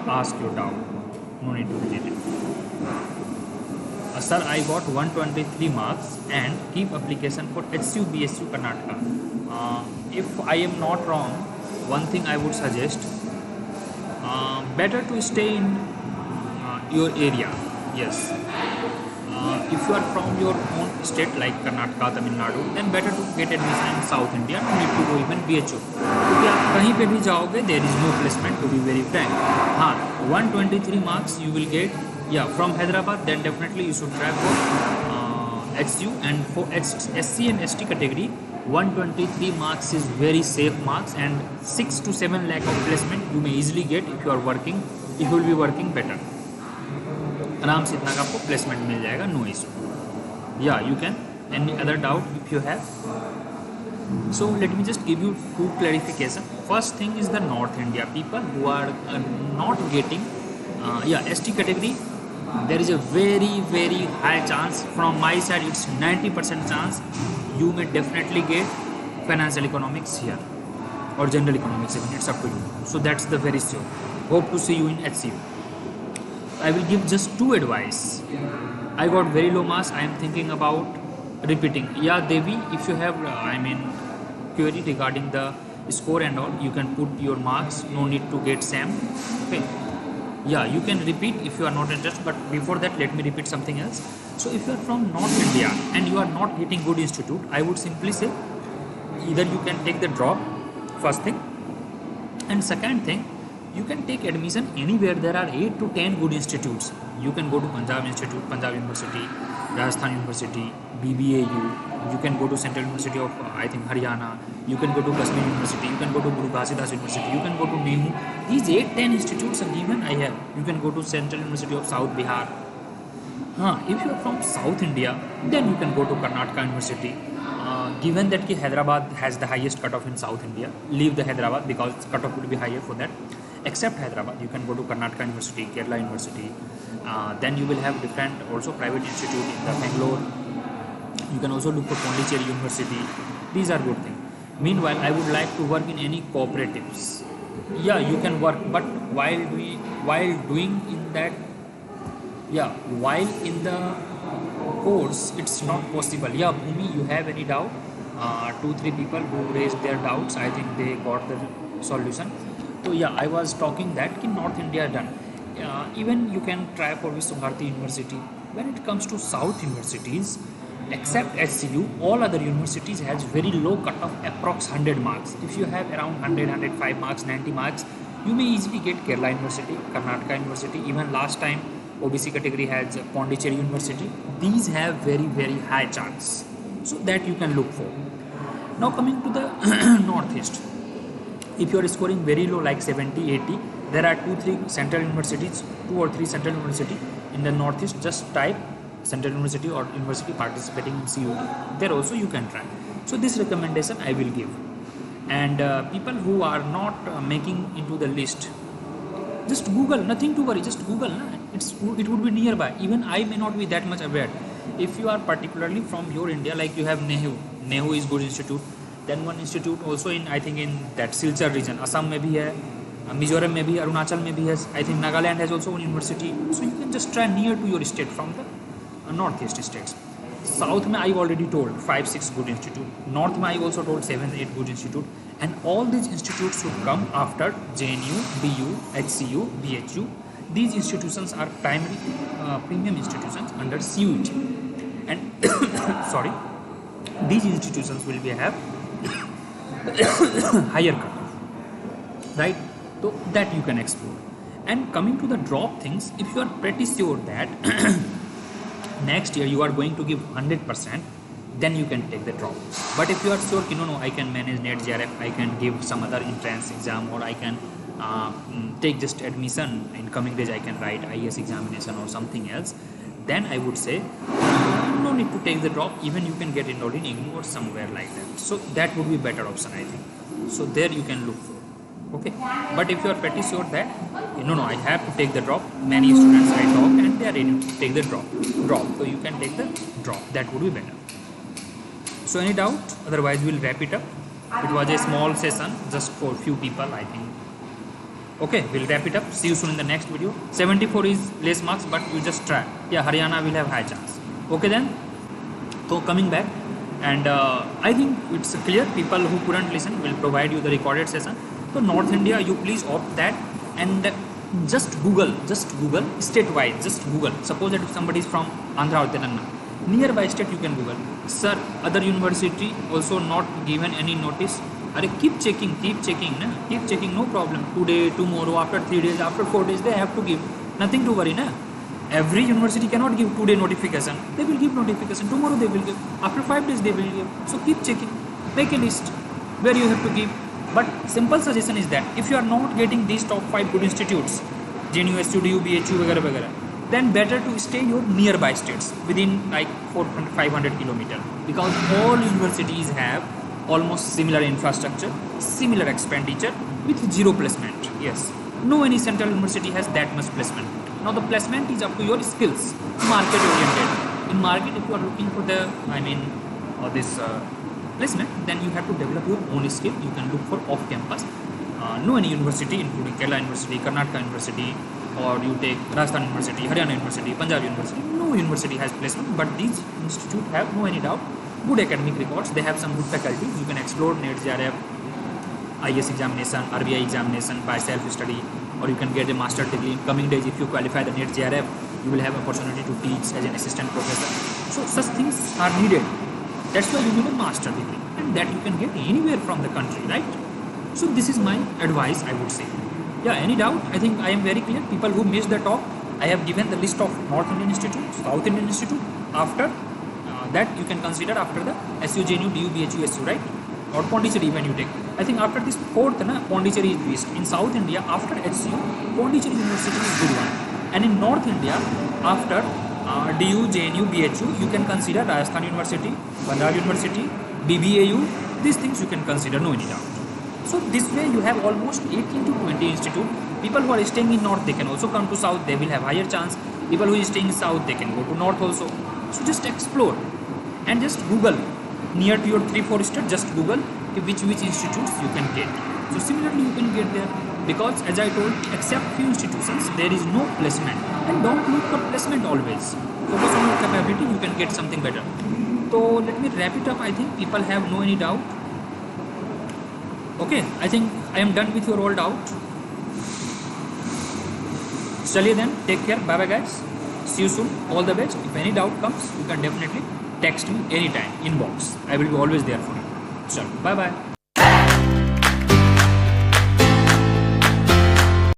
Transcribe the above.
ask your doubt. No need to repeat it. Sir, I got 123 marks and give application for HCU BSU Karnataka. If I am not wrong, one thing I would suggest, better to stay in your area. Yes. If you are from your own state like Karnataka, Tamil Nadu, then better to get admission in South India. No need to go even BHU. क्योंकि आप कहीं पे भी जाओगे, there is no placement, to be very frank. हाँ, 123 marks you will get. Yeah, from Hyderabad, then definitely you should try for HU, and for SC and ST category, 123 marks is very safe marks, and 6 to 7 lakh of placement you may easily get if you are working. If you will be working better, आराम से इतना का आपको placement मिल जाएगा, no issue. Yeah you can. Any other doubt if you have? So let me just give you two clarification. First thing is the North India people who are not getting ST category. There is a very high chance, from my side it's 90% chance you may definitely get financial economics here or general economics, even it's up to you. So that's the very sure. Hope to see you in HCU. I will give just two advice. I got very low marks. I am thinking about repeating. Yeah, Devi, if you have query regarding the score and all, you can put your marks. No need to get same. Okay. Yeah, you can repeat if you are not interested. But before that, let me repeat something else. So if you are from North India and you are not getting good institute, I would simply say either you can take the drop, first thing, and second thing, you can take admission anywhere. There are 8 to 10 good institutes. You can go to Punjab Institute, Punjab University, Rajasthan University, BBAU. You can go to Central University of Haryana. You can go to Kashmir University. You can go to Guru Ghasidas University. You can go to NEHU. These 8-10 institutes are given. You can go to Central University of South Bihar. If you are from South India, then you can go to Karnataka University. Given that Hyderabad has the highest cutoff in South India, leave the Hyderabad because cutoff would be higher for that. Except Hyderabad, you can go to Karnataka University, Kerala University. Then you will have different also private institute in the Bangalore. You can also look for Pondicherry University. These are good things. Meanwhile, I would like to work in any cooperatives. Yeah, you can work, but while in the course, it's not possible. Yeah, Bhumi, you have any doubt? 2-3 people who raised their doubts, I think they got the solution. So yeah, I was talking that in North India done. Even you can try for Vishwabharati University. When it comes to South universities, except HCU, all other universities has very low cutoff, approx 100 marks. If you have around 100, 105 marks, 90 marks, you may easily get Kerala University, Karnataka University. Even last time, OBC category has Pondicherry University. These have very high chance. So that you can look for. Now coming to the Northeast. If you are scoring very low like 70, 80, there are 2-3 central universities, 2 or 3 central university in the Northeast. Just type Central University or University participating in CUET. There also you can try. So this recommendation I will give. And people who are not making into the list, just Google, nothing to worry, just Google. It would be nearby. Even I may not be that much aware. If you are particularly from your India, like you have NEHU is good institute. Then one institute also in, I think in that Silchar region, Assam में भी है, Mizoram में भी, Arunachal में भी है, I think Nagaland has also one university. So you can just try near to your state from the northeast states. South में I already told 5-6 good institute. North में I also told 7-8 good institute. And all these institutes should come after JNU, BU, HCU, BHU. These institutions are primary premium institutions under CUET. And sorry, these institutions will have higher cutoff, right? So that you can explore. And coming to the drop things, if you are pretty sure that next year you are going to give 100%, then you can take the drop. But if you are sure, no, I can manage NET JRF, I can give some other entrance exam, or I can take just admission in coming days, I can write IS examination or something else, then I would say no need to take the drop. Even you can get enrolled in IGNOU or somewhere like that. So that would be a better option, I think. So there you can look for. Okay, but if you are pretty sure that no, I have to take the drop, many students I talk and they are ready to take the drop, so you can take the drop. That would be better. So any doubt? Otherwise we will wrap it up. It was a small session just for few people, I think. Okay, we'll wrap it up. See you soon in the next video. 74 is less marks, but you just try. Yeah, Haryana will have high chance. Okay then. So coming back, and I think it's clear. People who couldn't listen will provide you the recorded session. So North India, you please opt that and just Google state-wise. Just Google. Suppose that if somebody is from Andhra or Telangana, nearby state you can Google. Sir, other university also not given any notice. Keep checking, na? Keep checking, no problem. Today, tomorrow, after 3 days, after 4 days, they have to give. Nothing to worry, na? Every university cannot give today notification. They will give notification. Tomorrow they will give. After 5 days they will give. So keep checking. Make a list where you have to give. But simple suggestion is that if you are not getting these top 5 good institutes, JNU, SUDU, BHU, वगैरह, then better to stay your nearby states within like 400-500 kilometers, because all universities have almost similar infrastructure, similar expenditure with zero placement. Yes, no any central university has that much placement. Now the placement is up to your skills, market oriented. In market, if you are looking for the, this placement, then you have to develop your own skill. You can look for off campus. No any university, including Kerala University, Karnataka University, or you take Rajasthan University, Haryana University, Punjab University. No university has placement, but these institutes have no any doubt good academic records. They have some good faculty. You can explore NET, JRF, IS examination, RBI examination by self-study, or you can get a master degree. In coming days, if you qualify the NET, JRF, you will have opportunity to teach as an assistant professor. So such things are needed. That's why you need a master degree, and that you can get anywhere from the country, right? So this is my advice, I would say. Yeah, any doubt? I think I am very clear. People who missed the talk, I have given the list of North Indian Institute, South Indian Institute. After that, you can consider after the SU, JNU, DU, BHU, SU, right? Or Pondicherry when you take. I think after this fourth, Pondicherry is best. In South India, after HCU, Pondicherry University is good one. And in North India, after DU, JNU, BHU, you can consider Rajasthan University, Punjab University, BBAU. These things you can consider, no any doubt. So this way you have almost 18 to 20 institute. People who are staying in North, they can also come to South. They will have higher chance. People who are staying in South, they can go to North also. So just explore and just Google near to your 3-4 state. Just Google which institutes you can get. So similarly you can get there, because as I told, except few institutions, there is no placement. And don't look for placement always. Focus on your capability. You can get something better. So let me wrap it up. I think people have no any doubt. Okay, I think I am done with your all doubt. Chaliye then, take care. Bye bye guys. See you soon. All the best. If any doubt comes, you can definitely text me anytime. Inbox. I will be always there for you. So, bye bye.